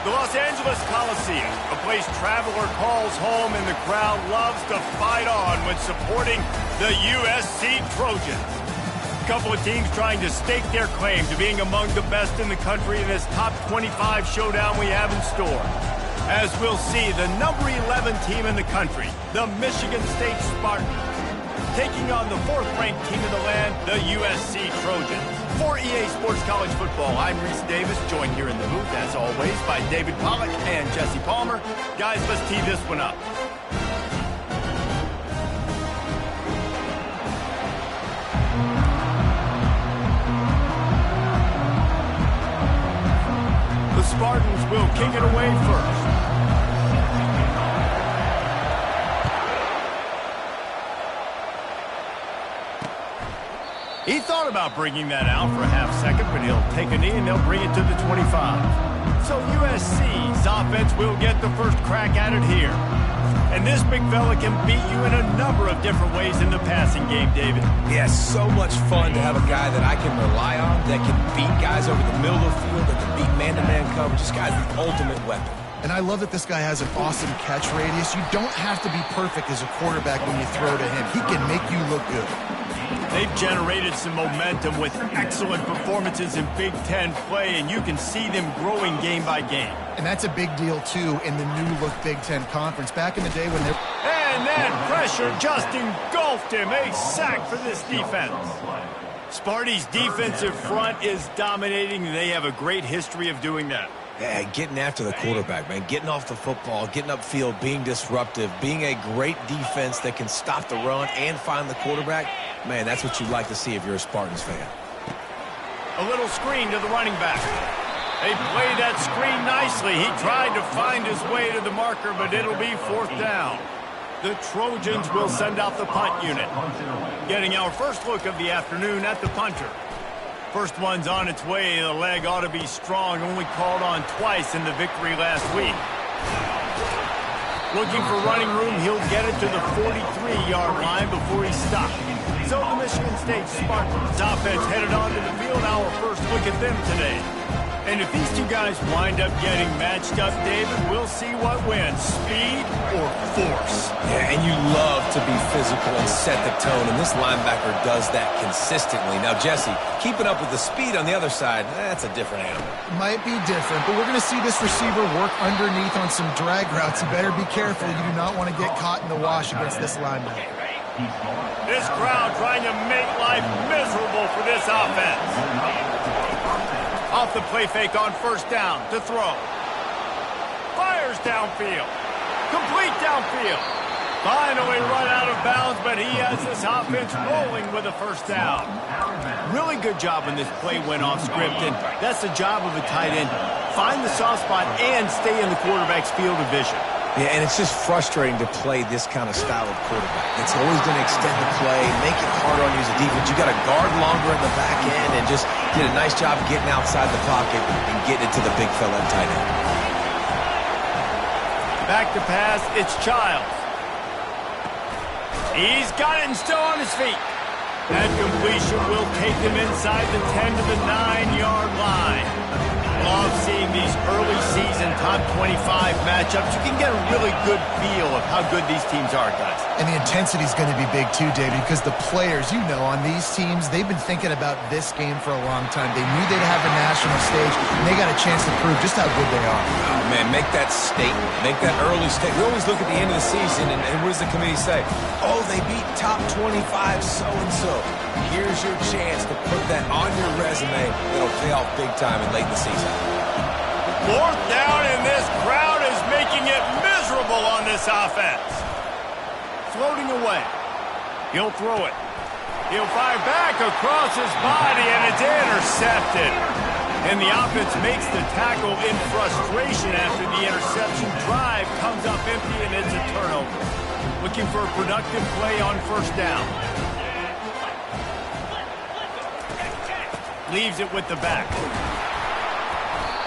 The Los Angeles Coliseum, a place traveler calls home and the crowd loves to fight on when supporting the USC Trojans. A couple of teams trying to stake their claim to being among the best in the country in this top 25 showdown we have in store. As we'll see, the number 11 team in the country, the Michigan State Spartans, taking on the 4th-ranked team in the land, the USC Trojans. For EA Sports College Football, I'm Reese Davis, joined here in the booth, as always, by David Pollack and Jesse Palmer. Guys, let's tee this one up. The Spartans will kick it away first. He thought about bringing that out for a half second, but he'll take a knee and they'll bring it to the 25. So USC's offense will get the first crack at it here. And this big fella can beat you in a number of different ways in the passing game, David. Yeah, so much fun to have a guy that I can rely on, that can beat guys over the middle of the field, that can beat man-to-man coverage. This guy's the ultimate weapon. And I love that this guy has an awesome catch radius. You don't have to be perfect as a quarterback when you throw to him. He can make you look good. They've generated some momentum with excellent performances in Big Ten play, and you can see them growing game by game. And that's a big deal, too, in the new-look Big Ten Conference. Back in the day when they're... And that pressure just engulfed him. A sack for this defense. Sparty's defensive front is dominating, and they have a great history of doing that. Yeah, getting after the quarterback, man. Getting off the football, getting upfield, being disruptive, being a great defense that can stop the run and find the quarterback. Man, that's what you'd like to see if you're a Spartans fan. A little screen to the running back. They played that screen nicely. He tried to find his way to the marker, but it'll be 4th down. The Trojans will send out the punt unit. Getting our first look of the afternoon at the punter. First one's on its way. The leg ought to be strong. Only called on twice in the victory last week. Looking for running room. He'll get it to the 43-yard line before he stopped. So the Michigan State Spartans offense headed onto the field. Our first look at them today. And if these two guys wind up getting matched up, David, we'll see what wins, speed or force. Yeah, and you love to be physical and set the tone, and this linebacker does that consistently. Now, Jesse, keeping up with the speed on the other side, that's a different animal. Might be different, but we're going to see this receiver work underneath on some drag routes. You better be careful. You do not want to get caught in the wash against this linebacker. This crowd trying to make life miserable for this offense. Off the play fake on first down to throw. Fires downfield. Complete downfield. Finally run out of bounds, but he has this offense rolling with a first down. Really good job when this play went off script, and that's the job of a tight end. Find the soft spot and stay in the quarterback's field of vision. Yeah, and it's just frustrating to play this kind of style of quarterback. It's always going to extend the play, make it harder on you as a defense. You got to guard longer in the back end and just did a nice job getting outside the pocket and getting it to the big fella tight end. Back to pass, it's Childs. He's got it and still on his feet. That completion will take them inside the 10 to the 9-yard line. Love seeing these early season top 25 matchups. You can get a really good feel of how good these teams are, guys. And the intensity is going to be big too, David, because the players, you know, on these teams, they've been thinking about this game for a long time. They knew they'd have a national stage, and they got a chance to prove just how good they are. Oh, man, make that statement. Make that early statement. We always look at the end of the season, and what does the committee say? Oh, they beat top 25 so-and-so. Here's your chance to put that on your resume. That'll pay off big time in late in the season. 4th down, and this crowd is making it miserable on this offense. Floating away. He'll throw it. He'll fire back across his body, and it's intercepted. And the offense makes the tackle in frustration after the interception. Drive comes up empty, and it's a turnover. Looking for a productive play on first down. Leaves it with the back.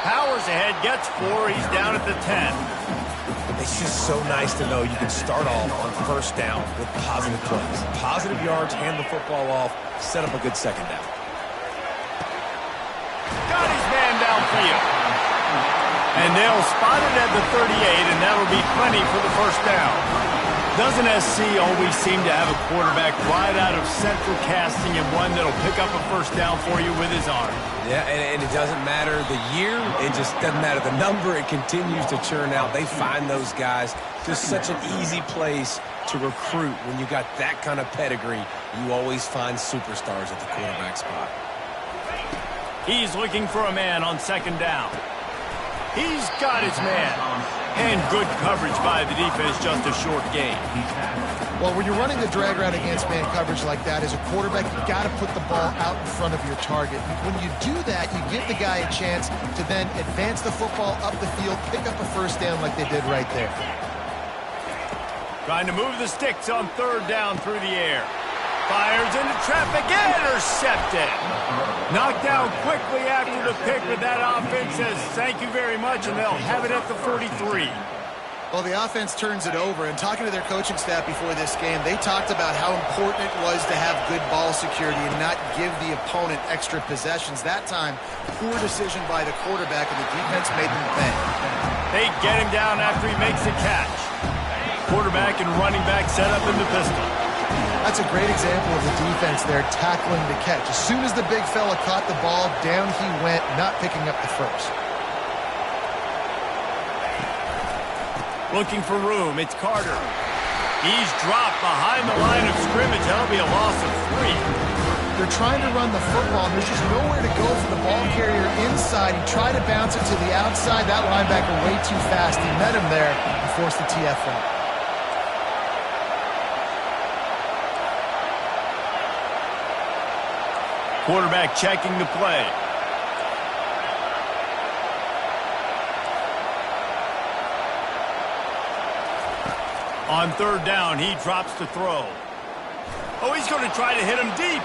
Powers ahead, gets 4. He's down at the 10. It's just so nice to know you can start off on first down with positive plays. Positive yards, hand the football off, set up a good second down. Got his man downfield. And they'll spot it at the 38, and that'll be plenty for the first down. Doesn't SC always seem to have a quarterback right out of central casting and one that'll pick up a first down for you with his arm? Yeah, and it doesn't matter the year. It just doesn't matter the number. It continues to churn out. They find those guys. Just such an easy place to recruit. When you got that kind of pedigree, you always find superstars at the quarterback spot. He's looking for a man on second down. He's got his man. And good coverage by the defense, just a short gain. Well, when you're running the drag route against man coverage like that, as a quarterback, you got to put the ball out in front of your target. When you do that, you give the guy a chance to then advance the football up the field, pick up a first down like they did right there. Trying to move the sticks on third down through the air. Fires into traffic, intercepted. Knocked down quickly after the pick, but that offense says thank you very much, and they'll have it at the 43. Well, the offense turns it over, and talking to their coaching staff before this game, they talked about how important it was to have good ball security and not give the opponent extra possessions. That time, poor decision by the quarterback, and the defense made them pay. They get him down after he makes a catch. Quarterback and running back set up in the pistol. That's a great example of the defense there tackling the catch. As soon as the big fella caught the ball, down he went, not picking up the first. Looking for room, it's Carter. He's dropped behind the line of scrimmage. That'll be a loss of 3. They're trying to run the football, and there's just nowhere to go for the ball carrier inside. He tried to bounce it to the outside. That linebacker way too fast. He met him there and forced the TFL. Quarterback checking the play. On third down, he drops to throw. Oh, he's going to try to hit him deep.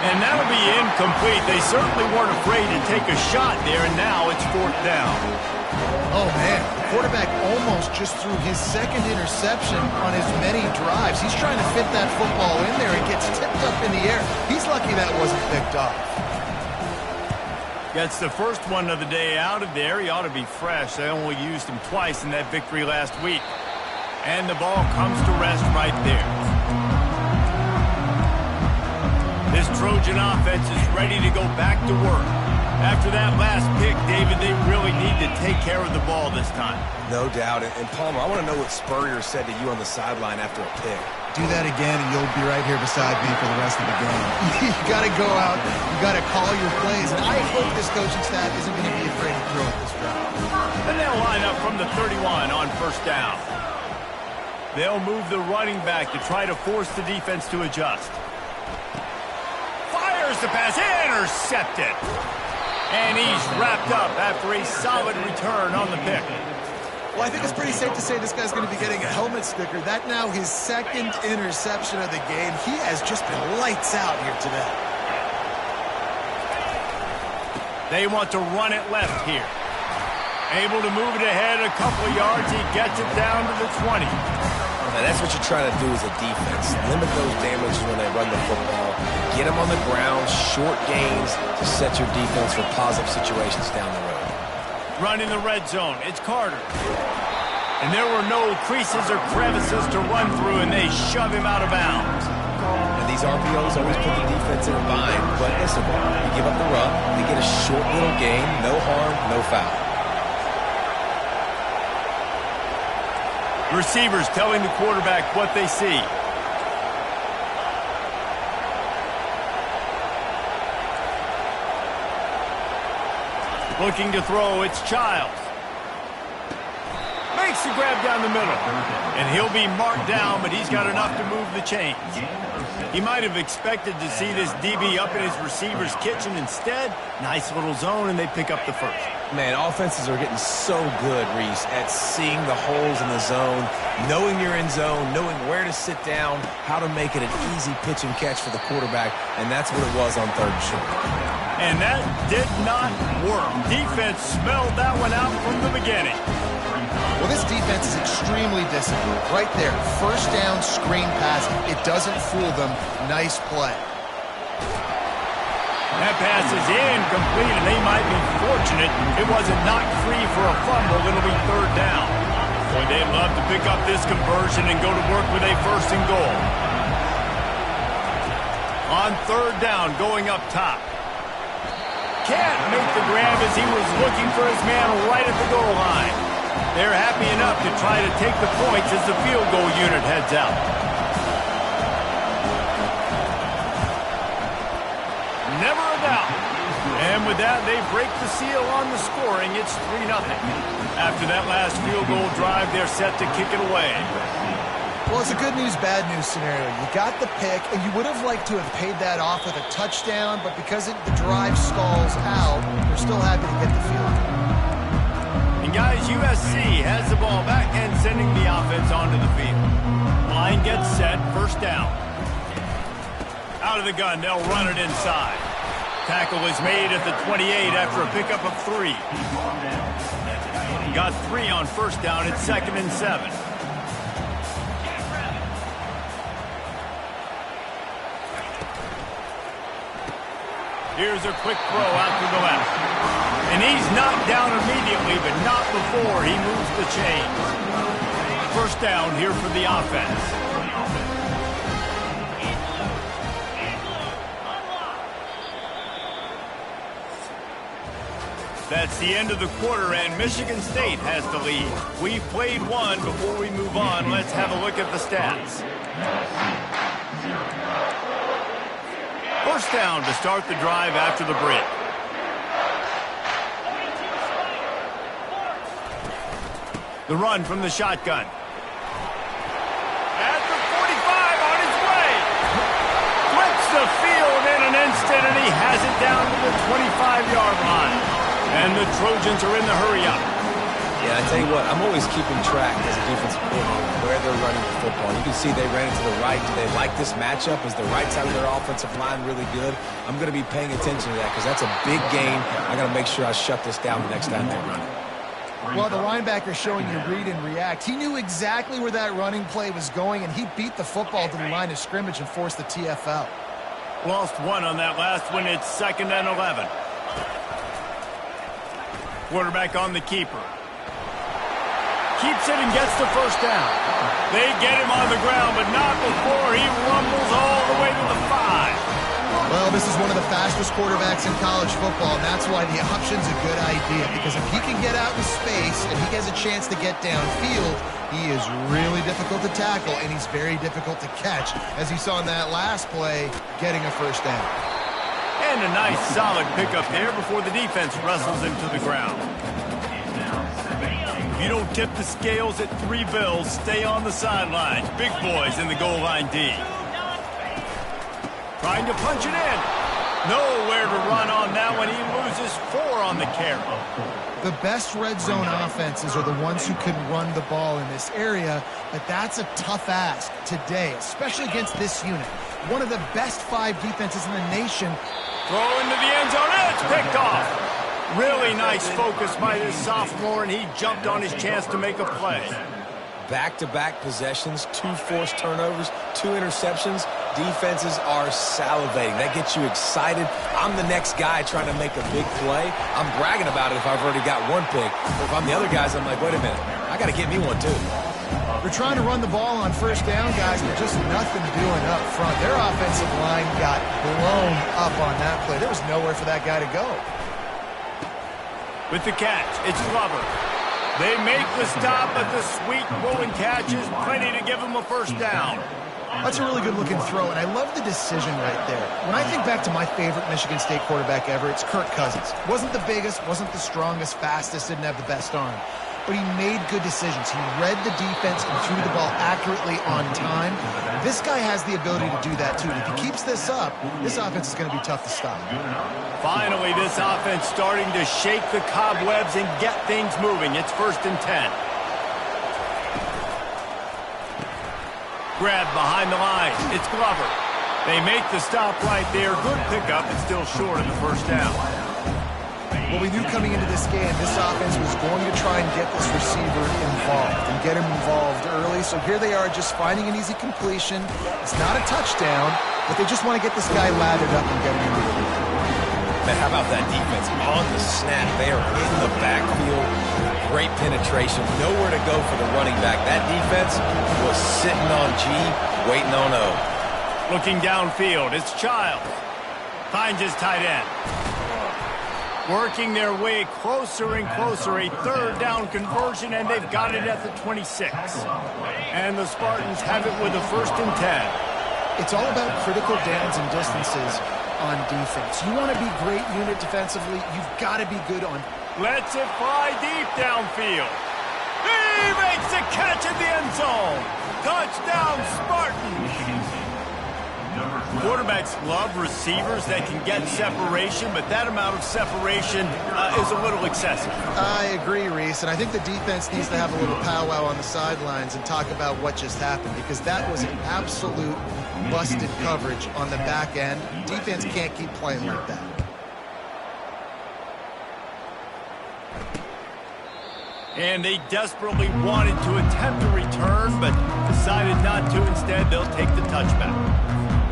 And that'll be incomplete. They certainly weren't afraid to take a shot there, and now it's fourth down. Oh, man. The quarterback almost just threw his second interception on as many drives. He's trying to fit that football in there. It gets tipped up in the air. He's lucky that wasn't picked off. Gets the first one of the day out of there. He ought to be fresh. They only used him twice in that victory last week. And the ball comes to rest right there. This Trojan offense is ready to go back to work. After that last pick, David, they really need to take care of the ball this time. No doubt. And Palmer, I want to know what Spurrier said to you on the sideline after a pick. Do that again, and you'll be right here beside me for the rest of the game. You got to go out. You got to call your plays. And I hope this coaching staff isn't going to be afraid to throw at this drive. And they'll line up from the 31 on first down. They'll move the running back to try to force the defense to adjust. Fires the pass, intercepted. And he's wrapped up after a solid return on the pick. Well, I think it's pretty safe to say this guy's going to be getting a helmet sticker. That now his second interception of the game. He has just been lights out here today. They want to run it left here. Able to move it ahead a couple of yards. He gets it down to the 20. Now, that's what you're trying to do as a defense. Limit those damages when they run the football. Get them on the ground, short gains to set your defense for positive situations down the road. Running the red zone, it's Carter. And there were no creases or crevices to run through, and they shove him out of bounds. And these RPOs always put the defense in a bind. But listen, you give up the run, they get a short little gain, no harm, no foul. Receivers telling the quarterback what they see. Looking to throw, it's Childs. Makes the grab down the middle. And he'll be marked down, but he's got enough to move the chains. He might have expected to see this DB up in his receiver's kitchen. Instead, nice little zone, and they pick up the first. Man, offenses are getting so good, Reese, at seeing the holes in the zone, knowing you're in zone, knowing where to sit down, how to make it an easy pitch and catch for the quarterback, and that's what it was on third and short. And that did not work. Defense smelled that one out from the beginning. Well, this defense is extremely disciplined. Right there, first down, screen pass. It doesn't fool them. Nice play. That pass is incomplete, and they might be fortunate it wasn't knocked free for a fumble. It'll be third down. Boy, they'd love to pick up this conversion and go to work with a first and goal. On third down, going up top. Can't make the grab as he was looking for his man right at the goal line. They're happy enough to try to take the points as the field goal unit heads out. Never a doubt. And with that, they break the seal on the scoring. It's 3-0. After that last field goal drive, they're set to kick it away. Well, it's a good news, bad news scenario. You got the pick, and you would have liked to have paid that off with a touchdown, but because the drive stalls out, they're still happy to get the field goal. And guys, USC has the ball back and sending the offense onto the field. Line gets set, first down. Out of the gun, they'll run it inside. Tackle is made at the 28 after a pickup of 3. Got 3 on first down. It's 2nd and 7. Here's a quick throw out to the left. And he's knocked down immediately, but not before he moves the chains. First down here for the offense. That's the end of the quarter, and Michigan State has the lead. We've played one. Before we move on, let's have a look at the stats. First down to start the drive after the break. The run from the shotgun. At the 45, on his way. Flips the field in an instant, and he has it down to the 25-yard line. And the Trojans are in the hurry-up. Yeah, I tell you what, I'm always keeping track as a defensive coordinator where they're running the football. You can see they ran it to the right. Do they like this matchup? Is the right side of their offensive line really good? I'm going to be paying attention to that because that's a big game. I got to make sure I shut this down the next time they run it. Well, the linebacker showing you read and react. He knew exactly where that running play was going, and he beat the football to the line of scrimmage and forced the TFL. Lost 1 on that last one. It's 2nd and 11. Quarterback on the keeper. Keeps it and gets the first down. They get him on the ground, but not before he rumbles all the way to the 5. Well, this is one of the fastest quarterbacks in college football, and that's why the option's a good idea, because if he can get out in space and he has a chance to get downfield, he is really difficult to tackle, and he's very difficult to catch, as you saw in that last play, getting a first down. And a nice solid pickup there before the defense wrestles him to the ground. If you don't tip the scales at 3 bills, stay on the sidelines. Big boys in the goal line D. Trying to punch it in. Nowhere to run on that one. He loses 4 on the carry. The best red zone offenses are the ones who can run the ball in this area, but that's a tough ask today, especially against this unit. One of the best 5 defenses in the nation. Throw into the end zone, and it's picked off. Really nice focus by this sophomore, and he jumped on his chance to make a play. Back-to-back possessions, 2 forced turnovers, 2 interceptions. Defenses are salivating. That gets you excited. I'm the next guy trying to make a big play. I'm bragging about it if I've already got 1 pick. But if I'm the other guys, I'm like, wait a minute, I got to get me 1 too. They're trying to run the ball on first down, guys, but just nothing doing up front. Their offensive line got blown up on that play. There was nowhere for that guy to go. With the catch, it's Glover. They make the stop, but the sweet rolling catch is plenty to give them a first down. That's a really good-looking throw, and I love the decision right there. When I think back to my favorite Michigan State quarterback ever, it's Kirk Cousins. Wasn't the biggest, wasn't the strongest, fastest, didn't have the best arm. But he made good decisions. He read the defense and threw the ball accurately on time. This guy has the ability to do that, too. And if he keeps this up, this offense is going to be tough to stop. Finally, this offense starting to shake the cobwebs and get things moving. It's 1st and 10. Grab behind the line. It's Glover. They make the stop right there. Good pickup, but still short of the first down. Well, we knew coming into this game, this offense was going to try and get this receiver involved and get him involved early. So here they are just finding an easy completion. It's not a touchdown, but they just want to get this guy lathered up and get him into the lead. Man, how about that defense on the snap? They are in the backfield. Great penetration. Nowhere to go for the running back. That defense was sitting on G, waiting on O. Looking downfield, it's Childs. Finds his tight end. Working their way closer and closer. A third down conversion, and they've got it at the 26. And the Spartans have it with a 1st and 10. It's all about critical downs and distances on defense. You want to be great unit defensively, you've got to be good on. Lets it fly deep downfield. He makes a catch in the end zone. Touchdown, Spartans. Quarterbacks love receivers that can get separation, but that amount of separation is a little excessive. I agree, Reese, and I think the defense needs to have a little powwow on the sidelines and talk about what just happened, because that was an absolute busted coverage on the back end. Defense can't keep playing like that. And they desperately wanted to attempt a return, but decided not to. Instead, they'll take the touchback.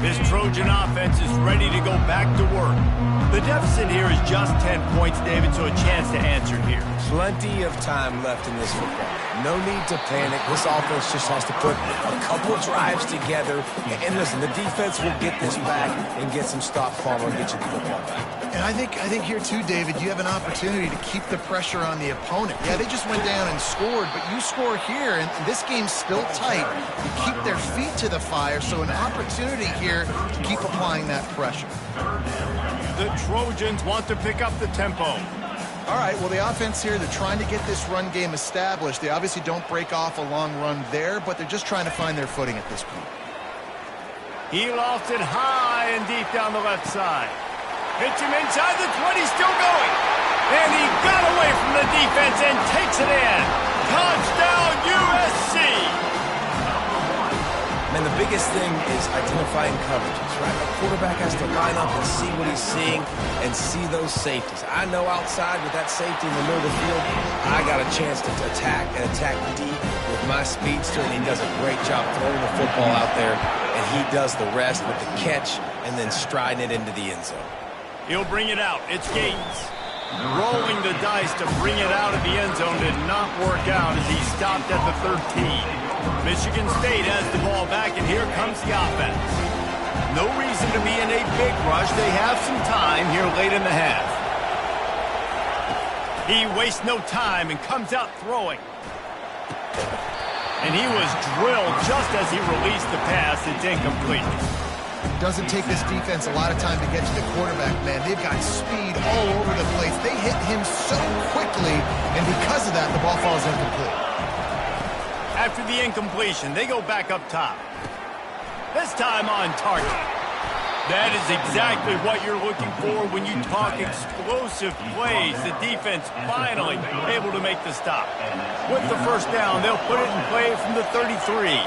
This Trojan offense is ready to go back to work. The deficit here is just 10 points, David, so a chance to answer here. Plenty of time left in this football. No need to panic. This offense just has to put a couple drives together. And listen, the defense will get this back and get some stop Palmer and get you the football back. And I think here too, David, you have an opportunity to keep the pressure on the opponent. Yeah, they just went down and scored, but you score here, and this game's still tight. You keep their feet to the fire, so an opportunity here to keep applying that pressure. The Trojans want to pick up the tempo. All right, well, the offense here, they're trying to get this run game established. They obviously don't break off a long run there, but they're just trying to find their footing at this point. He lofts it high and deep down the left side. Hits him inside the 20, still going. And he got away from the defense and takes it in. Touchdown, USC! Man, the biggest thing is identifying coverages, right? A quarterback has to line up and see what he's seeing and see those safeties. I know outside with that safety in the middle of the field, I got a chance to attack and attack deep with my speedster, and he does a great job throwing the football out there, and he does the rest with the catch and then striding it into the end zone. He'll bring it out. It's Gates. Rolling the dice to bring it out of the end zone did not work out as he stopped at the 13. Michigan State has the ball back, and here comes the offense. No reason to be in a big rush. They have some time here late in the half. He wastes no time and comes out throwing. And he was drilled just as he released the pass. It's incomplete. Doesn't take this defense a lot of time to get to the quarterback, man. They've got speed all over the place. They hit him so quickly, and because of that, the ball falls incomplete. After the incompletion, they go back up top. This time on target. That is exactly what you're looking for when you talk explosive plays. The defense finally able to make the stop. With the first down, they'll put it in play from the 33.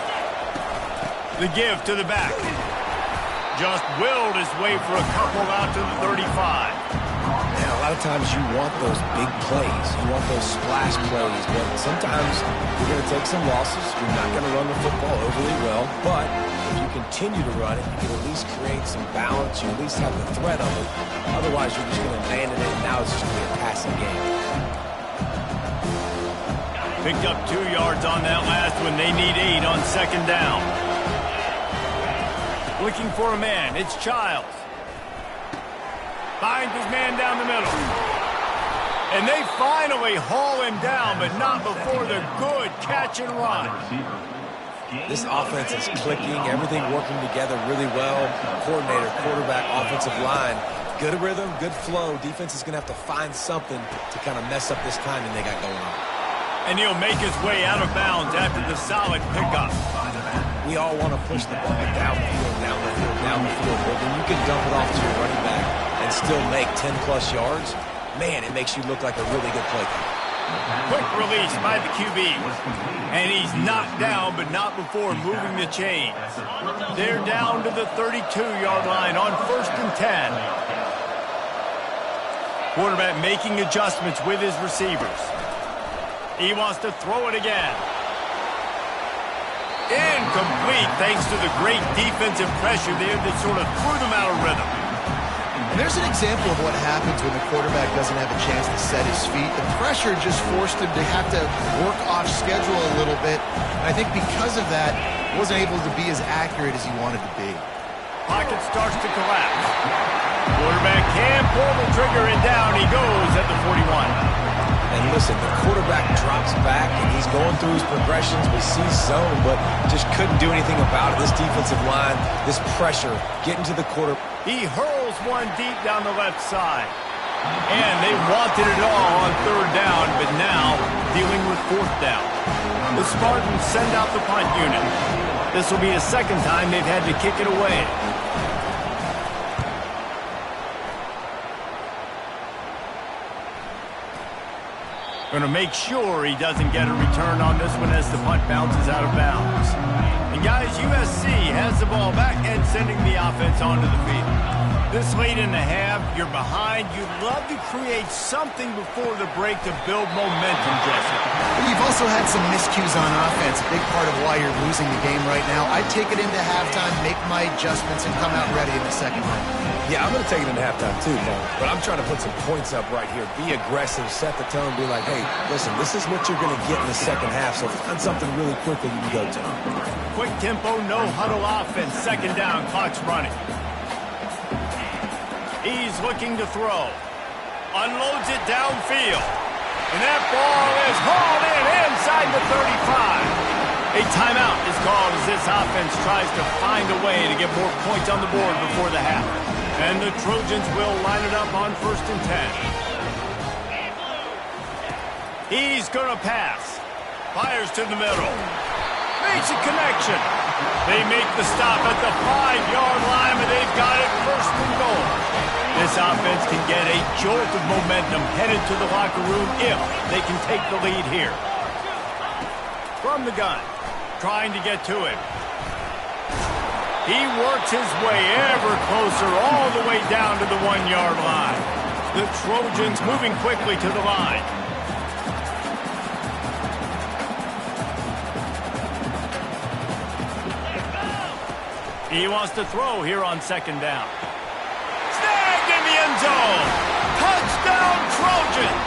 The give to the back. Just willed his way for a couple out to the 35. Man, a lot of times you want those big plays. You want those splash plays, but sometimes you're going to take some losses. You're not going to run the football overly well, but if you continue to run it, you can at least create some balance. You at least have the threat of it. Otherwise, you're just going to abandon it, and now it's just going to be a passing game. Picked up 2 yards on that last one. They need 8 on second down. Looking for a man. It's Childs. Finds his man down the middle. And they finally haul him down, but not before the good catch and run. This offense is clicking. Everything working together really well. Coordinator, quarterback, offensive line. Good rhythm, good flow. Defense is going to have to find something to kind of mess up this timing they got going on. And he'll make his way out of bounds after the solid pickup. We all want to push the ball downfield, down the field, down the field. But when you can dump it off to your running back and still make 10-plus yards, man, it makes you look like a really good play caller. Quick release by the QB. And he's knocked down, but not before moving the chains. They're down to the 32-yard line on 1st and 10. Quarterback making adjustments with his receivers. He wants to throw it again. Incomplete, thanks to the great defensive pressure there that sort of threw them out of rhythm. And there's an example of what happens when the quarterback doesn't have a chance to set his feet. The pressure just forced him to have to work off schedule a little bit. And I think because of that, he wasn't able to be as accurate as he wanted to be. Pocket starts to collapse. Quarterback can pull the trigger, and down he goes at the 41. And listen, the quarterback drops back, and he's going through his progressions, but sees zone, but just couldn't do anything about it. This defensive line, this pressure, getting to the quarter. He hurls one deep down the left side. And they wanted it all on third down, but now dealing with fourth down. The Spartans send out the punt unit. This will be the second time they've had to kick it away. Going to make sure he doesn't get a return on this one as the punt bounces out of bounds. And guys, USC has the ball back and sending the offense onto the field. This late in the half, you're behind. You'd love to create something before the break to build momentum, Jesse. You've also had some miscues on offense, a big part of why you're losing the game right now. I'd take it into halftime, make my adjustments, and come out ready in the second half. Yeah, I'm going to take it into halftime too, Mo. But I'm trying to put some points up right here. Be aggressive, set the tone, be like, hey, listen, this is what you're going to get in the second half, so find something really quick that you can go to. Quick tempo, no huddle offense. Second down, clock's running. He's looking to throw. Unloads it downfield. And that ball is hauled in inside the 35. A timeout is called as this offense tries to find a way to get more points on the board before the half. And the Trojans will line it up on 1st and 10. He's going to pass. Fires to the middle. Makes a connection. They make the stop at the 5-yard line, and they've got it 1st and goal. This offense can get a jolt of momentum headed to the locker room if they can take the lead here. From the gun, trying to get to him. He works his way ever closer all the way down to the 1-yard line. The Trojans moving quickly to the line. He wants to throw here on 2nd down. Snagged in the end zone. Touchdown, Trojans.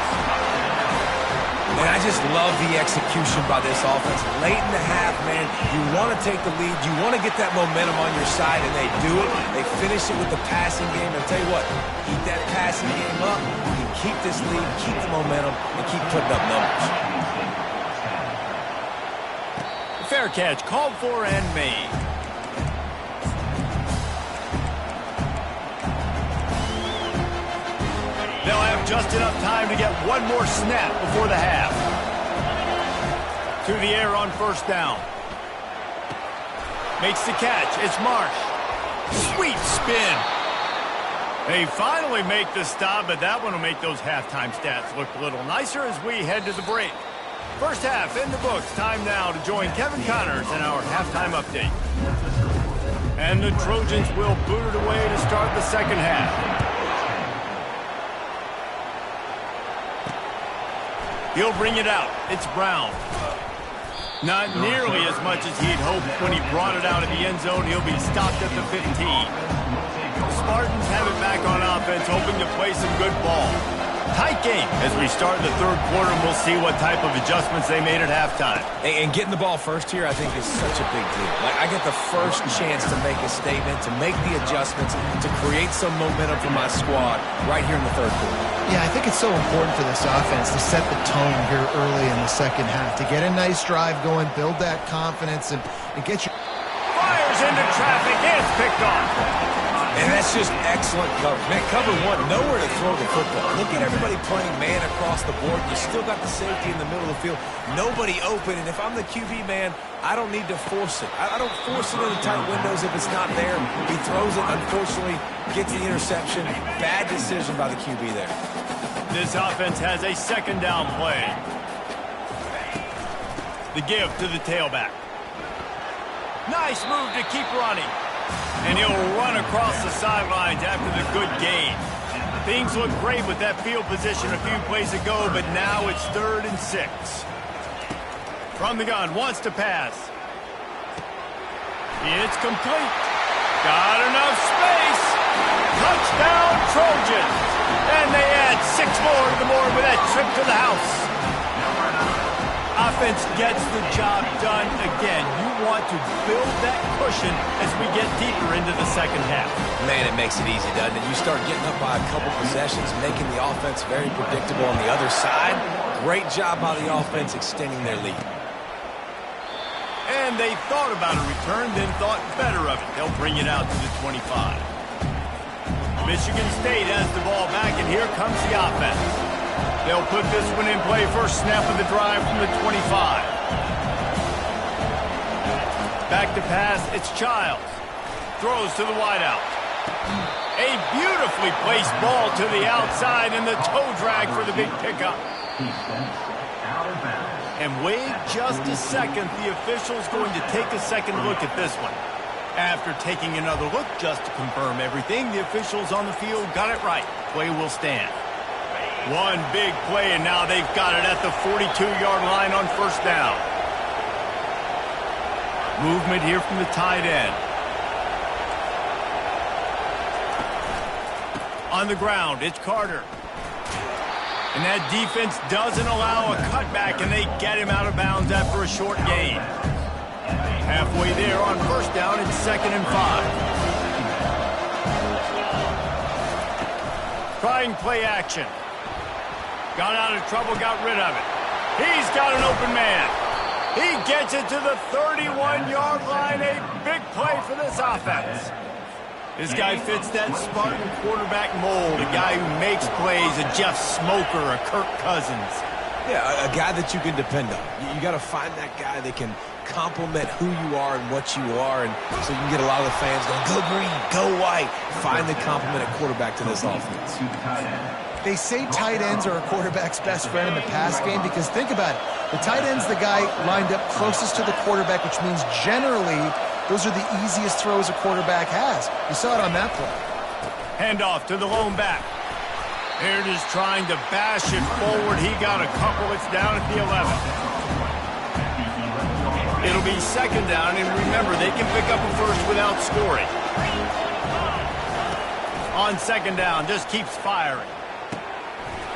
And I just love the execution by this offense. Late in the half, man, you want to take the lead. You want to get that momentum on your side, and they do it. They finish it with the passing game. And I'll tell you what, keep that passing game up. You can keep this lead, keep the momentum, and keep putting up numbers. Fair catch, called for and made. They'll have just enough time to get one more snap before the half. To the air on 1st down. Makes the catch. It's Marsh. Sweet spin. They finally make the stop, but that one will make those halftime stats look a little nicer as we head to the break. First half in the books. Time now to join Kevin Connors in our halftime update. And the Trojans will boot it away to start the second half. He'll bring it out. It's Brown. Not nearly as much as he'd hoped when he brought it out of the end zone. He'll be stopped at the 15. Spartans have it back on offense, hoping to play some good ball. Tight game as we start the 3rd quarter, and we'll see what type of adjustments they made at halftime. And getting the ball first here, I think, is such a big deal. Like, I get the first chance to make a statement, to make the adjustments, to create some momentum for my squad right here in the 3rd quarter. Yeah, I think it's so important for this offense to set the tone here early in the second half, to get a nice drive going, build that confidence, and get your... Fires into traffic. It's picked off. And that's just excellent coverage. Man, cover one, nowhere to throw the football. Look at everybody playing man across the board. You still got the safety in the middle of the field. Nobody open, and if I'm the QB, man, I don't need to force it. I don't force it into tight windows if it's not there. He throws it, unfortunately, gets the interception. Bad decision by the QB there. This offense has a 2nd down play. The give to the tailback. Nice move to keep running. And he'll run across the sidelines after the good gain. Things look great with that field position a few plays ago, but now it's 3rd and 6. From the gun, wants to pass. It's complete. Got enough space. Touchdown, Trojans! And they add 6 more to the board with that trip to the house. Offense gets the job done again. You want to build that cushion as we get deeper into the second half. Man, it makes it easy, doesn't it? You start getting up by a couple possessions, making the offense very predictable on the other side. Great job by the offense extending their lead. And they thought about a return, then thought better of it. They'll bring it out to the 25. Michigan State has the ball back, and here comes the offense. They'll put this one in play first snap of the drive from the 25. Back to pass, it's Childs. Throws to the wideout. A beautifully placed ball to the outside, and the toe drag for the big pickup. And wait just a second, the official's going to take a second look at this one. After taking another look just to confirm everything, the officials on the field got it right. Play will stand. One big play, and now they've got it at the 42-yard line on first down. Movement here from the tight end. On the ground, it's Carter. And that defense doesn't allow a cutback, and they get him out of bounds after a short gain. Halfway there on first down, it's 2nd and 5. Trying play action. Got out of trouble, got rid of it. He's got an open man. He gets it to the 31-yard line. A big play for this offense. This guy fits that Spartan quarterback mold. A guy who makes plays, a Jeff Smoker, a Kirk Cousins. Yeah, a guy that you can depend on. You got to find that guy that can complement who you are and what you are, and so you can get a lot of the fans going, go green, go white. Find the complement at quarterback to this offense. They say tight ends are a quarterback's best friend in the pass game because think about it. The tight end's the guy lined up closest to the quarterback, which means generally those are the easiest throws a quarterback has. You saw it on that play. Handoff to the lone back. Here it is trying to bash it forward. He got a couple. It's down at the 11. It'll be 2nd down, and remember, they can pick up a first without scoring. On 2nd down, just keeps firing.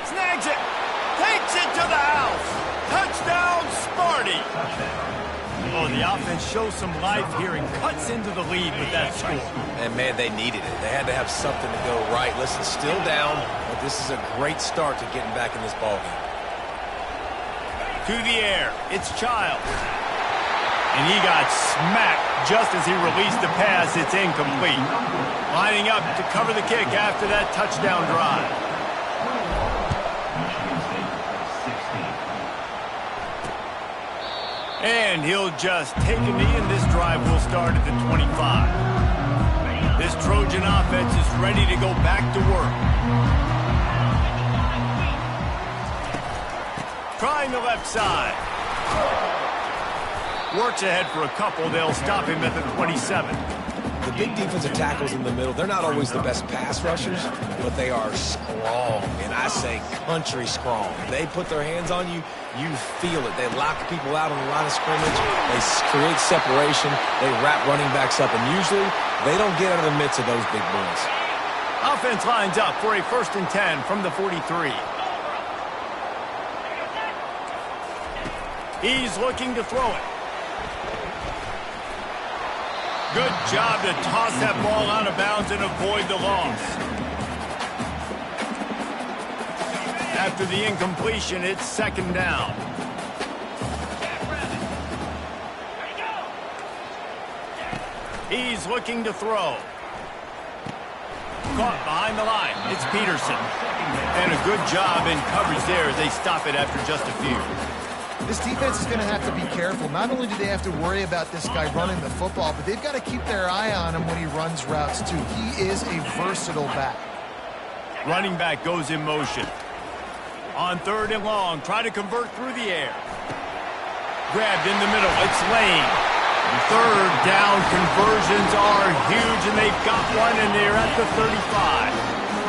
Snags it. Takes it to the house. Touchdown, Sparty. Oh, the offense shows some life here and cuts into the lead with that score. And, man, they needed it. They had to have something to go right. Listen, still down, but this is a great start to getting back in this ballgame. To the air, it's Childs. And he got smacked just as he released the pass. It's incomplete. Lining up to cover the kick after that touchdown drive. And he'll just take a knee, and this drive will start at the 25. This Trojan offense is ready to go back to work. Trying the left side. Works ahead for a couple. They'll stop him at the 27. The big defensive tackles in the middle, they're not always the best pass rushers, but they are strong, and I say country strong. They put their hands on you, you feel it. They lock people out on the line of scrimmage. They create separation. They wrap running backs up, and usually they don't get out of the midst of those big boys. Offense lines up for a 1st and 10 from the 43. He's looking to throw it. Good job to toss that ball out of bounds and avoid the loss. After the incompletion, it's 2nd down. He's looking to throw. Caught behind the line. It's Peterson. And a good job in coverage there as they stop it after just a few. This defense is going to have to be careful. Not only do they have to worry about this guy running the football, but they've got to keep their eye on him when he runs routes, too. He is a versatile back. Running back goes in motion. On 3rd and long, try to convert through the air. Grabbed in the middle. It's Lane. 3rd down conversions are huge, and they've got one, and they're at the 35.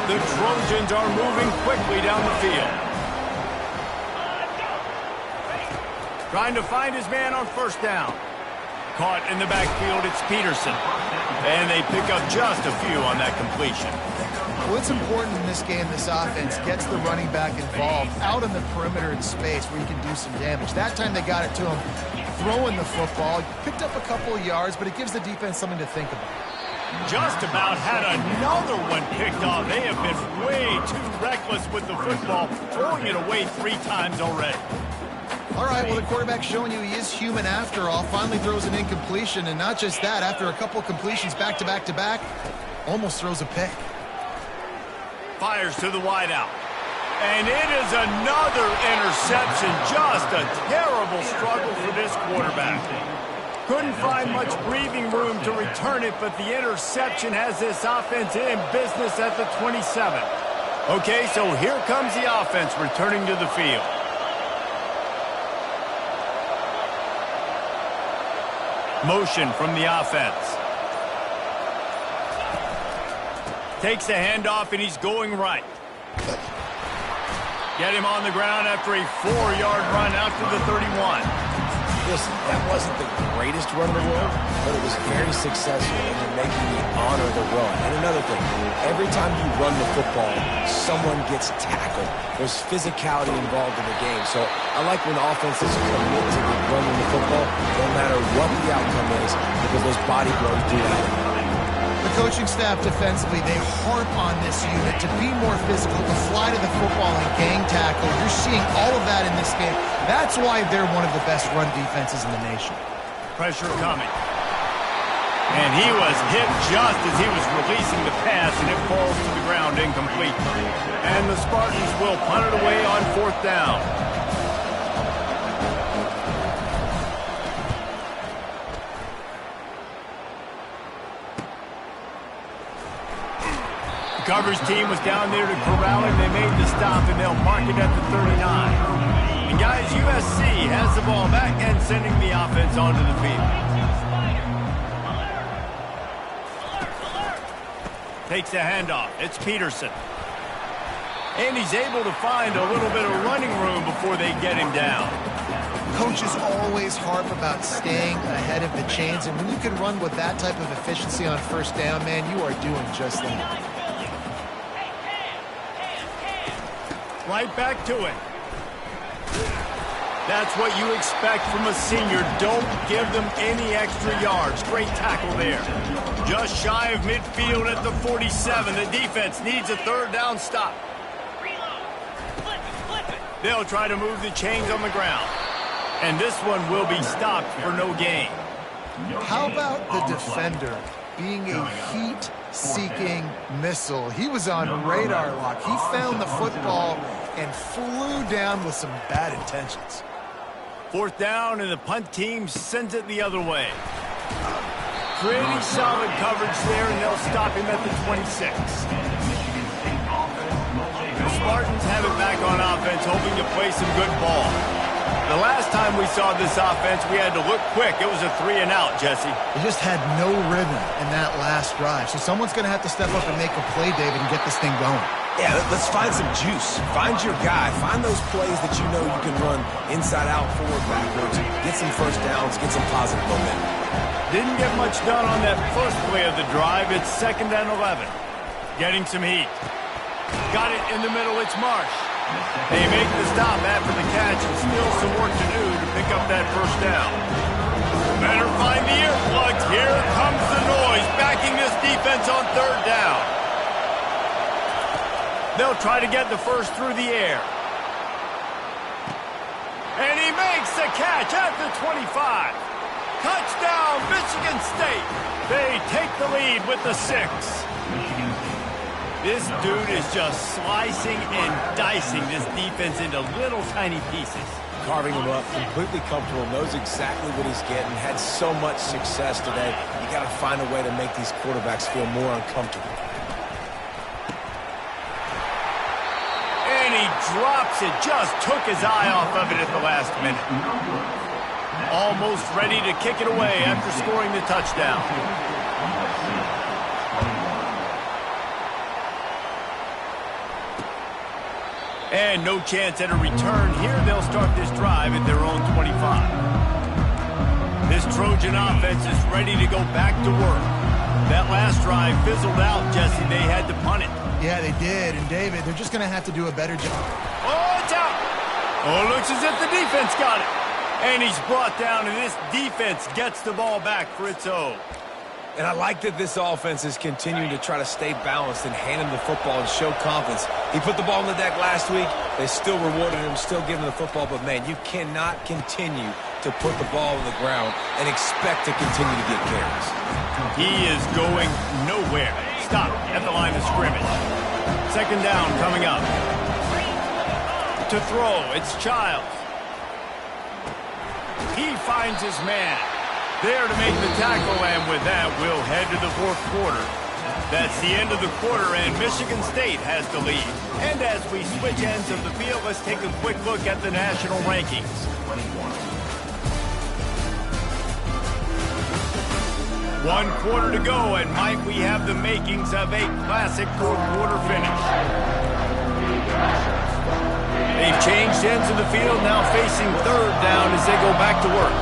The Trojans are moving quickly down the field. Trying to find his man on 1st down. Caught in the backfield, it's Peterson. And they pick up just a few on that completion. What's important in this game, this offense gets the running back involved out on the perimeter in space where you can do some damage. That time they got it to him throwing the football. Picked up a couple of yards, but it gives the defense something to think about. Just about had another one picked off. They have been way too reckless with the football, throwing it away 3 times already. All right, well, the quarterback's showing you he is human after all. Finally throws an incompletion, and not just that, after a couple completions back-to-back-to-back, almost throws a pick. Fires to the wideout. And it is another interception. Just a terrible struggle for this quarterback. Couldn't find much breathing room to return it, but the interception has this offense in business at the 27. Okay, so here comes the offense returning to the field. Motion from the offense. Takes the handoff, and he's going right. Get him on the ground after a 4-yard run out to the 31. Listen, that wasn't the greatest run in the world, but it was very successful in making me honor the run. And another thing, every time you run the football, someone gets tackled. There's physicality involved in the game. So I like when offenses commit to running the football, no matter what the outcome is, because those body blows do that. The coaching staff defensively, they harp on this unit to be more physical, to fly to the football and gang tackle. You're seeing all of that in this game. That's why they're one of the best run defenses in the nation. Pressure coming. And he was hit just as he was releasing the pass, and it falls to the ground incomplete. And the Spartans will punt it away on 4th down. The coverage team was down there to corral him. They made the stop, and they'll mark it at the 39. And guys, USC has the ball back and sending the offense onto the field. Takes the handoff. It's Peterson. And he's able to find a little bit of running room before they get him down. Coaches always harp about staying ahead of the chains, and when you can run with that type of efficiency on 1st down, man, you are doing just that. Right back to it. That's what you expect from a senior. Don't give them any extra yards. Great tackle there. Just shy of midfield at the 47. The defense needs a 3rd down stop. They'll try to move the chains on the ground. And this one will be stopped for no gain. How about the defender being a heat-seeking missile? He was on radar lock. He found the football and flew down with some bad intentions. 4th down, and the punt team sends it the other way. Pretty solid coverage there, and they'll stop him at the 26. The Spartans have it back on offense, hoping to play some good ball. The last time we saw this offense, we had to look quick. It was a 3-and-out, Jesse. They just had no rhythm in that last drive. So someone's going to have to step up and make a play, David, and get this thing going. Yeah, let's find some juice. Find your guy. Find those plays that you know you can run inside out, forward, backwards. Get some 1st downs. Get some positive momentum. Didn't get much done on that first play of the drive. It's 2nd and 11. Getting some heat. Got it in the middle. It's Marsh. They make the stop after the catch, and still some work to do to pick up that 1st down. Better find the earplugs. Here comes the noise, backing this defense on 3rd down. They'll try to get the first through the air. And he makes the catch at the 25. Touchdown, Michigan State. They take the lead with the 6. This dude is just slicing and dicing this defense into little tiny pieces. Carving him up, completely comfortable, knows exactly what he's getting, had so much success today. You got to find a way to make these quarterbacks feel more uncomfortable. And he drops it, just took his eye off of it at the last minute. Almost ready to kick it away after scoring the touchdown. And no chance at a return here. They'll start this drive at their own 25. This Trojan offense is ready to go back to work. That last drive fizzled out, Jesse. They had to punt it. Yeah, they did. And, David, they're just going to have to do a better job. Oh, it's out. Oh, looks as if the defense got it. And he's brought down, and this defense gets the ball back for its own. And I like that this offense is continuing to try to stay balanced and hand him the football and show confidence. He put the ball on the deck last week. They still rewarded him, still giving him the football. But, man, you cannot continue to put the ball on the ground and expect to continue to get carries. He is going nowhere. Stop at the line of scrimmage. Second down coming up. To throw, it's Childs. He finds his man. There to make the tackle, and with that, we'll head to the fourth quarter. That's the end of the quarter, and Michigan State has the lead. And as we switch ends of the field, let's take a quick look at the national rankings. One quarter to go, and might we have the makings of a classic fourth quarter finish. They've changed ends of the field, now facing third down as they go back to work.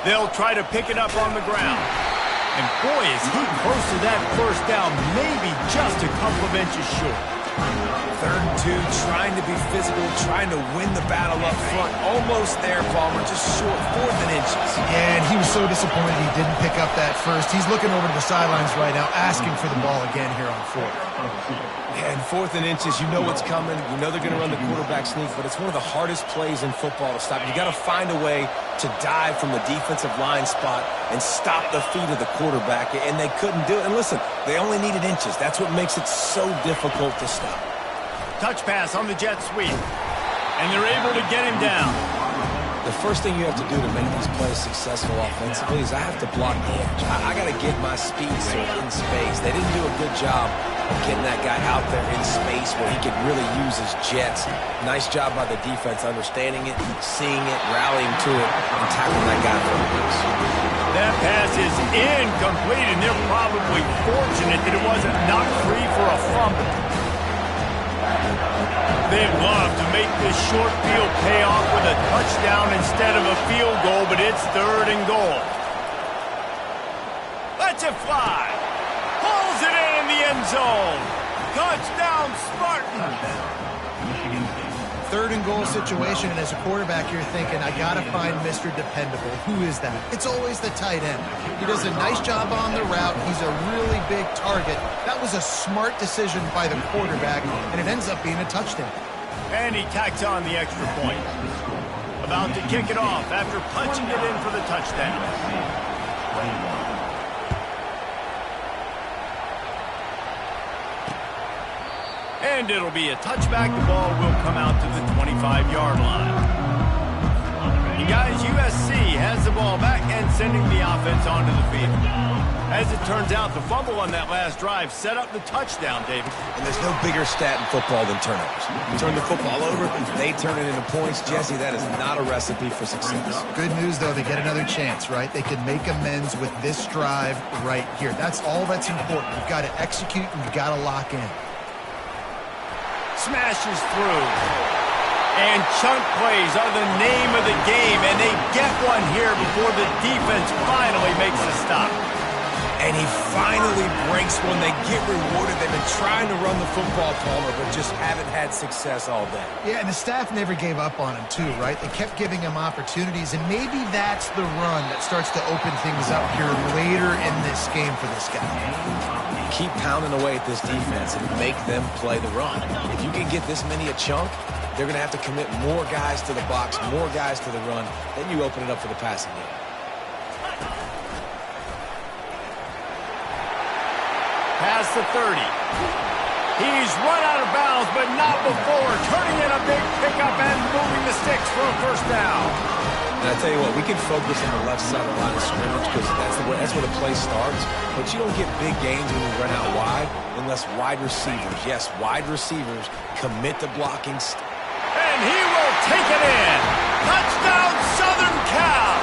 They'll try to pick it up on the ground. And boy, is he close to that first down, maybe just a couple of inches short. 3rd and 2, trying to be physical, trying to win the battle up front. Almost there, Palmer, just short, 4th and inches. Yeah, and he was so disappointed he didn't pick up that first. He's looking over to the sidelines right now, asking for the ball again here on 4th. Yeah, and 4th and inches, you know what's coming. You know they're going to run the quarterback sneak, but it's one of the hardest plays in football to stop. You got to find a way to dive from the defensive line spot and stop the feet of the quarterback, and they couldn't do it. And listen, they only needed inches. That's what makes it so difficult to stop. Touch pass on the jet sweep, and they're able to get him down. The first thing you have to do to make these plays successful offensively is I have to block the edge. I got to get my speedster in space. They didn't do a good job of getting that guy out there in space where he could really use his jets. Nice job by the defense understanding it, seeing it, rallying to it, and tackling that guy for the loss. That pass is incomplete, and they're probably fortunate that it wasn't knocked free for a fumble. They'd love to make this short field pay off with a touchdown instead of a field goal, but it's 3rd and goal. Lets it fly. Pulls it in the end zone. Touchdown, Spartans. 3rd and goal situation, and as a quarterback, you're thinking, I got to find Mr. Dependable. Who is that? It's always the tight end. He does a nice job on the route. He's a really big target. That was a smart decision by the quarterback, and it ends up being a touchdown. And he tacks on the extra point. About to kick it off after punching it in for the touchdown. And it'll be a touchback. The ball will come out to the 25-yard line. And guys, USC has the ball back and sending the offense onto the field. As it turns out, the fumble on that last drive set up the touchdown, David. And there's no bigger stat in football than turnovers. You turn the football over, they turn it into points. Jesse, that is not a recipe for success. Good news, though, they get another chance, right? They can make amends with this drive right here. That's all that's important. You've got to execute and you've got to lock in. Smashes through. And chunk plays are the name of the game, and they get one here before the defense finally makes a stop. And he finally breaks one. They get rewarded. They've been trying to run the football, Palmer, but just haven't had success all day. Yeah, and the staff never gave up on him, too, right? They kept giving him opportunities, and maybe that's the run that starts to open things up here later in this game for this guy. Keep pounding away at this defense and make them play the run. If you can get this many a chunk, they're going to have to commit more guys to the box, more guys to the run. Then you open it up for the passing game. Past the 30. He's run out of bounds, but not before turning in a big pickup and moving the sticks for a first down. And I tell you what, we can focus on the left side of the line of scrimmage because that's where the play starts. But you don't get big gains when you run out wide unless wide receivers, yes, wide receivers, commit to blocking. And he will take it in. Touchdown, Southern Cal.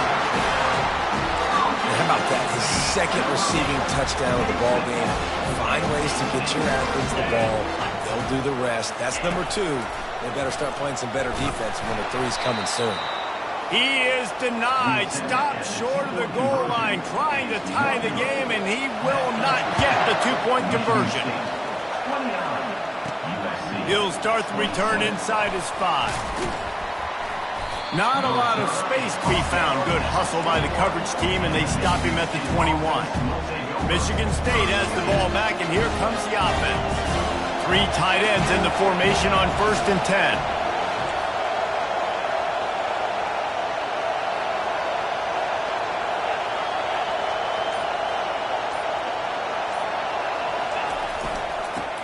And how about that? His 2nd receiving touchdown of the ball game. Find ways to get your athletes the ball. They'll do the rest. That's number 2. They better start playing some better defense when the 3's coming soon. He is denied. Stopped short of the goal line, trying to tie the game, and he will not get the two-point conversion. He'll start the return inside his 5. Not a lot of space to be found. Good hustle by the coverage team, and they stop him at the 21. Michigan State has the ball back, and here comes the offense. 3 tight ends in the formation on 1st and 10.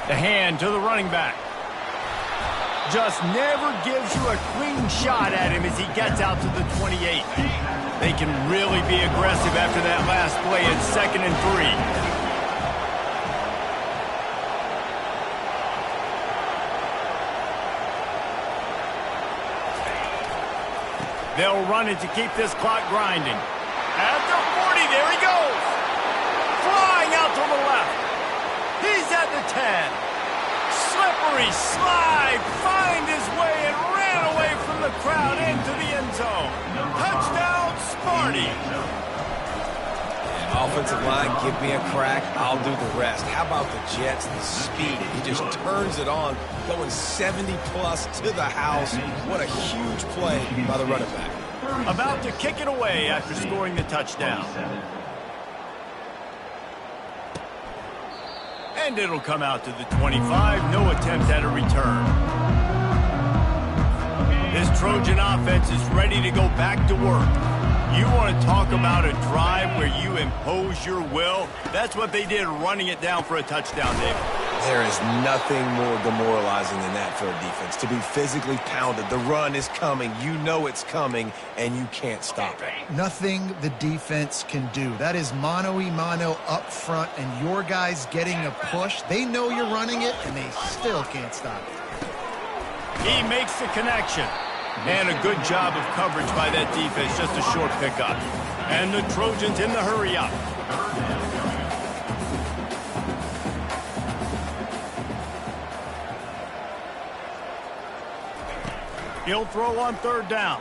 The hand to the running back. Just never gives you a clean shot at him as he gets out to the 28. They can really be aggressive after that last play at 2nd and 3. They'll run it to keep this clock grinding. At the 40, there he goes. Flying out to the left. He's at the 10. Slippery slide, find his way and ran away from the crowd into the end zone. Touchdown, Sparty. Offensive line, give me a crack, I'll do the rest. How about the Jets, the speed? He just turns it on, going 70-plus to the house. What a huge play by the running back. About to kick it away after scoring the touchdown. And it'll come out to the 25. No attempt at a return. This Trojan offense is ready to go back to work. You want to talk about a drive where you impose your will? That's what they did, running it down for a touchdown, David. There is nothing more demoralizing than that for a defense. To be physically pounded. The run is coming. You know it's coming, and you can't stop it. Nothing the defense can do. That is mano-a-mano up front, and your guys getting a push. They know you're running it, and they still can't stop it. He makes the connection. And a good job of coverage by that defense. Just a short pickup. And the Trojans in the hurry-up. He'll throw on 3rd down.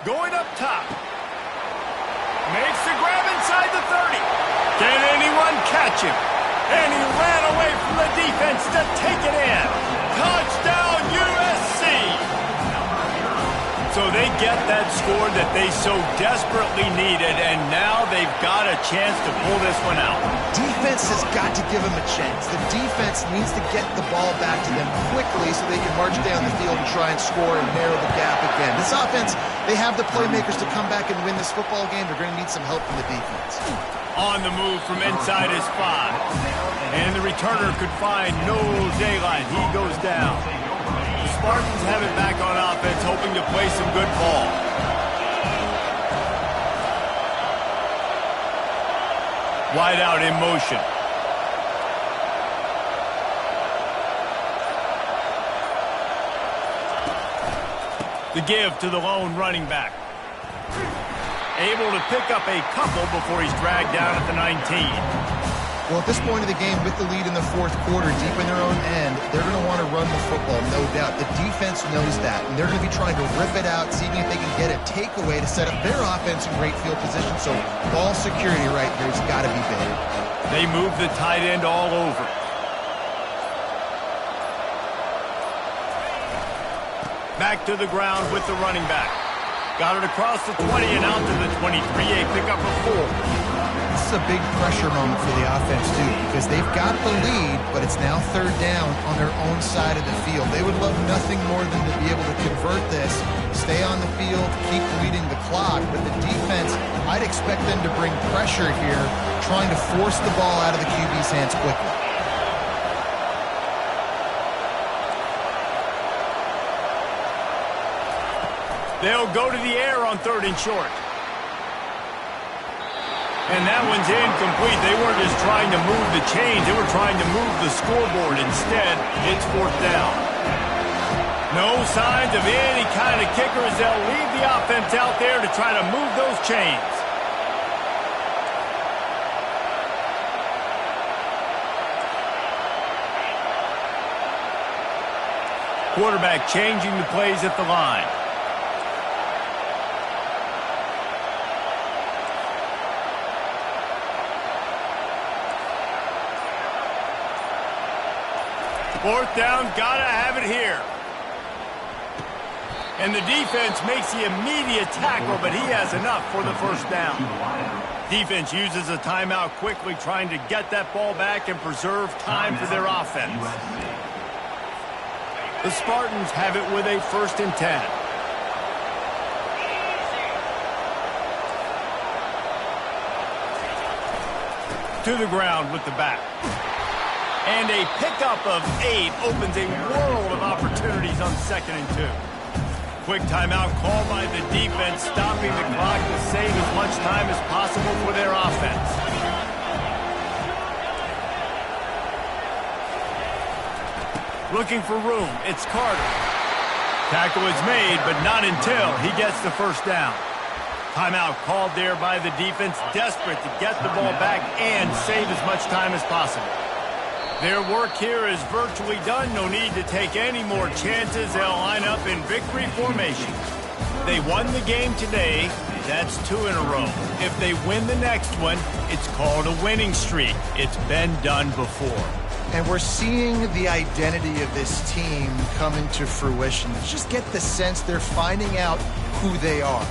Going up top. Makes the grab inside the 30. Can anyone catch him? And he ran away from the defense to take it in. Touchdown, USC! So they get that score that they so desperately needed, and now they've got a chance to pull this one out. Defense has got to give them a chance. The defense needs to get the ball back to them quickly so they can march down the field and try and score and narrow the gap again. This offense, they have the playmakers to come back and win this football game. They're going to need some help from the defense. On the move from inside his 5. And the returner could find no daylight. He goes down. The Spartans have it back on offense, hoping to play some good ball. Wide out in motion. The give to the lone running back. Able to pick up a couple before he's dragged down at the 19. Well, at this point of the game, with the lead in the 4th quarter, deep in their own end, they're going to want to run the football, no doubt. The defense knows that, and they're going to be trying to rip it out, seeing if they can get a takeaway to set up their offense in great field position. So ball security right here has got to be big. They move the tight end all over. Back to the ground with the running back. Got it across the 20 and out to the 23. A pickup of 4. This is a big pressure moment for the offense, too, because they've got the lead, but it's now 3rd down on their own side of the field. They would love nothing more than to be able to convert this, stay on the field, keep leading the clock. But the defense, I'd expect them to bring pressure here, trying to force the ball out of the QB's hands quickly. They'll go to the air on 3rd and short. And that one's incomplete. They weren't just trying to move the chains. They were trying to move the scoreboard. Instead, it's 4th down. No signs of any kind of kickers. They'll leave the offense out there to try to move those chains. Quarterback changing the plays at the line. Fourth down, gotta have it here. And the defense makes the immediate tackle, but he has enough for the first down. Defense uses a timeout quickly, trying to get that ball back and preserve time for their offense. The Spartans have it with a 1st and 10. To the ground with the back. And a pickup of 8 opens a world of opportunities on 2nd and 2. Quick timeout call by the defense, stopping the clock to save as much time as possible for their offense. Looking for room, it's Carter. Tackle is made, but not until he gets the first down. Timeout called there by the defense, desperate to get the ball back and save as much time as possible. Their work here is virtually done. No need to take any more chances. They'll line up in victory formation. They won the game today. That's 2 in a row. If they win the next one, it's called a winning streak. It's been done before. And we're seeing the identity of this team come into fruition. Just get the sense they're finding out who they are.